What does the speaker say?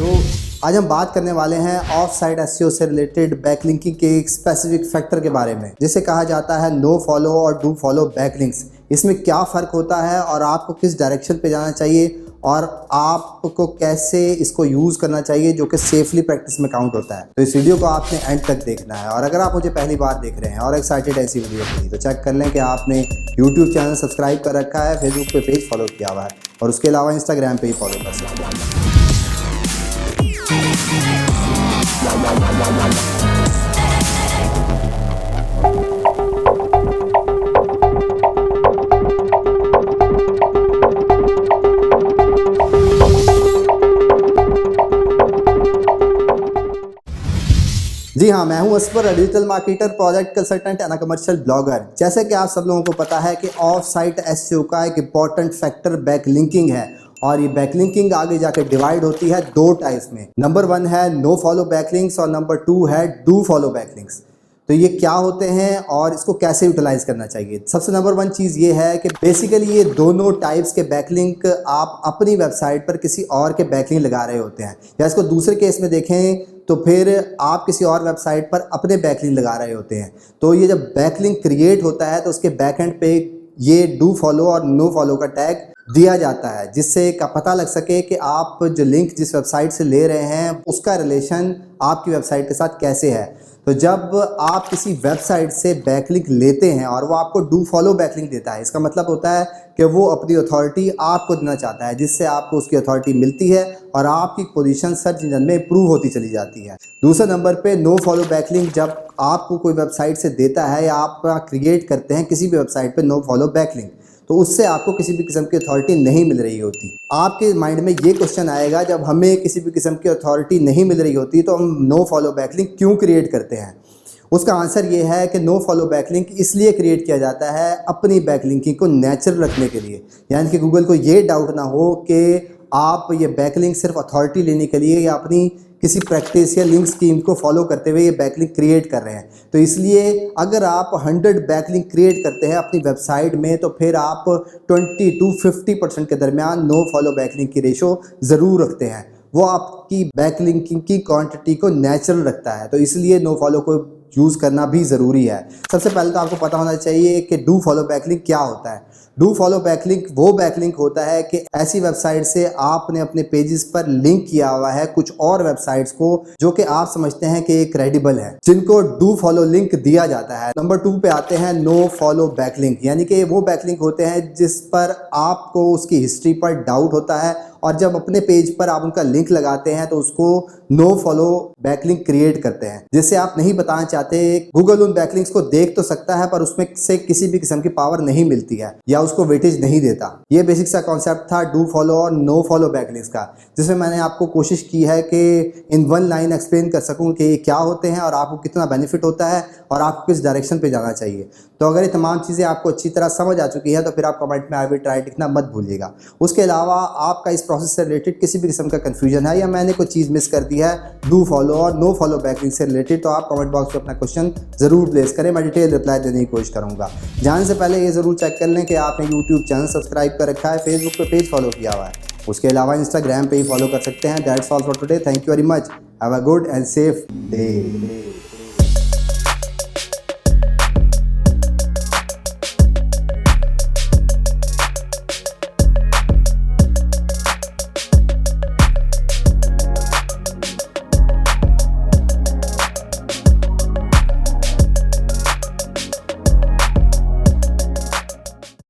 तो आज हम बात करने वाले हैं ऑफ साइट एसईओ से रिलेटेड बैकलिंकिंग के एक स्पेसिफिक फैक्टर के बारे में, जिसे कहा जाता है नो फॉलो और डू फॉलो बैकलिंक्स। इसमें क्या फ़र्क होता है और आपको किस डायरेक्शन पे जाना चाहिए और आपको कैसे इसको यूज़ करना चाहिए जो कि सेफली प्रैक्टिस में काउंट होता है। तो इस वीडियो को आपने एंड तक देखना है। और अगर आप मुझे पहली बार देख रहे हैं और एक्साइटेड ऐसी वीडियो के लिए, तो चेक कर लें कि आपने यूट्यूब चैनल सब्सक्राइब कर रखा है, फेसबुक पे पेज फॉलो किया हुआ है और उसके अलावा इंस्टाग्राम पे ही फॉलो कर सकते हैं। जी हाँ, मैं हूं Asfar, digital marketer, project consultant and commercial blogger. जैसे कि आप सब लोगों को पता है कि ऑफ साइट एसईओ का एक इंपॉर्टेंट फैक्टर बैकलिंकिंग है और ये बैकलिंकिंग आगे जाकर डिवाइड होती है दो टाइप्स में। नंबर 1 है नो फॉलो बैकलिंक्स और नंबर 2 है डू फॉलो बैकलिंक्स। तो ये क्या होते हैं और इसको कैसे यूटिलाइज करना चाहिए। सबसे नंबर 1 चीज़ ये है कि बेसिकली ये दोनों टाइप्स के बैकलिंक आप अपनी वेबसाइट पर किसी और के बैकलिंक लगा रहे होते हैं, या इसको दूसरे केस में देखें तो फिर आप किसी और वेबसाइट पर अपने बैकलिंक लगा रहे होते हैं। तो ये जब बैकलिंक क्रिएट होता है तो उसके बैकएंड पे ये डू फॉलो और नो फॉलो का टैग दिया जाता है, जिससे का पता लग सके कि आप जो लिंक जिस वेबसाइट से ले रहे हैं उसका रिलेशन आपकी वेबसाइट के साथ कैसे है। तो जब आप किसी वेबसाइट से बैकलिंक लेते हैं और वो आपको डू फॉलो बैकलिंक देता है, इसका मतलब होता है कि वो अपनी अथॉरिटी आपको देना चाहता है, जिससे आपको उसकी अथॉरिटी मिलती है और आपकी पोजीशन सर्च इंजन में इंप्रूव होती चली जाती है। दूसरे नंबर पे नो फॉलो बैकलिंक जब आपको कोई वेबसाइट से देता है या आप क्रिएट करते हैं किसी भी वेबसाइट पे नो फॉलो बैकलिंक, तो उससे आपको किसी भी किस्म की अथॉरिटी नहीं मिल रही होती। आपके माइंड में ये क्वेश्चन आएगा, जब हमें किसी भी किस्म की अथॉरिटी नहीं मिल रही होती तो हम नो फॉलो बैकलिंक क्यों क्रिएट करते हैं। उसका आंसर ये है कि नो फॉलो बैकलिंक इसलिए क्रिएट किया जाता है अपनी बैकलिंकिंग को नेचुरल रखने के लिए, यानी कि गूगल को ये डाउट ना हो कि आप ये बैकलिंक सिर्फ अथॉरिटी लेने के लिए या अपनी किसी प्रैक्टिस या लिंक स्कीम को फॉलो करते हुए ये बैकलिंक क्रिएट कर रहे हैं। तो इसलिए अगर आप 100 बैकलिंक क्रिएट करते हैं अपनी वेबसाइट में, तो फिर आप 20 to 50% के दरमियान नो फॉलो बैकलिंक की रेशो ज़रूर रखते हैं। वो आपकी बैकलिंकिंग की क्वांटिटी को नेचुरल रखता है, तो इसलिए नो फॉलो को यूज़ करना भी ज़रूरी है। सबसे पहले तो आपको पता होना चाहिए कि डू फॉलो बैकलिंक क्या होता है। डू फॉलो बैकलिंक वो बैकलिंक होता है कि ऐसी वेबसाइट से आपने अपने पेजेस पर लिंक किया हुआ है कुछ और वेबसाइट्स को जो कि आप समझते हैं कि क्रेडिबल है, जिनको डू फॉलो लिंक दिया जाता है। नंबर 2 पे आते हैं नो फॉलो बैकलिंक, यानी कि वो बैकलिंक होते हैं जिस पर आपको उसकी हिस्ट्री पर डाउट होता है और जब अपने पेज पर आप उनका लिंक लगाते हैं तो उसको नो फॉलो बैकलिंक क्रिएट करते हैं, जिससे आप नहीं बताना चाहते। गूगल उन बैकलिंक्स को देख तो सकता है पर उसमें से किसी भी किस्म की पावर नहीं मिलती है या उसको वेटेज नहीं देता। ये बेसिक सा कॉन्सेप्ट था डू फॉलो और नो फॉलो बैकलिंक्स का, जिसमें मैंने आपको कोशिश की है कि इन 1 लाइन एक्सप्लेन कर सकूं कि ये क्या होते हैं और आपको कितना बेनिफिट होता है और आपको किस डायरेक्शन पे जाना चाहिए। तो अगर ये तमाम चीज़ें आपको अच्छी तरह समझ आ चुकी है तो फिर आप कमेंट में आई विल ट्राई लिखना मत भूलिएगा। उसके अलावा आपका इस प्रोसेस से रिलेटेड किसी भी किस्म का कन्फ्यूजन है या मैंने कोई चीज़ मिस कर दी है डू फॉलो और नो फॉलो बैकलिंक से रिलेटेड, तो आप कमेंट बॉक्स में अपना क्वेश्चन ज़रूर प्लेस करें, मैं डिटेल रिप्लाई देने की कोशिश करूँगा। जाने से पहले ये ज़रूर चेक कर लें कि आपने यूट्यूब चैनल सब्सक्राइब कर रखा है, फेसबुक पे पेज फॉलो किया हुआ है, उसके अलावा इंस्टाग्राम पे ही फॉलो कर सकते हैं। That's all for today, thank you very much, have a good and safe day.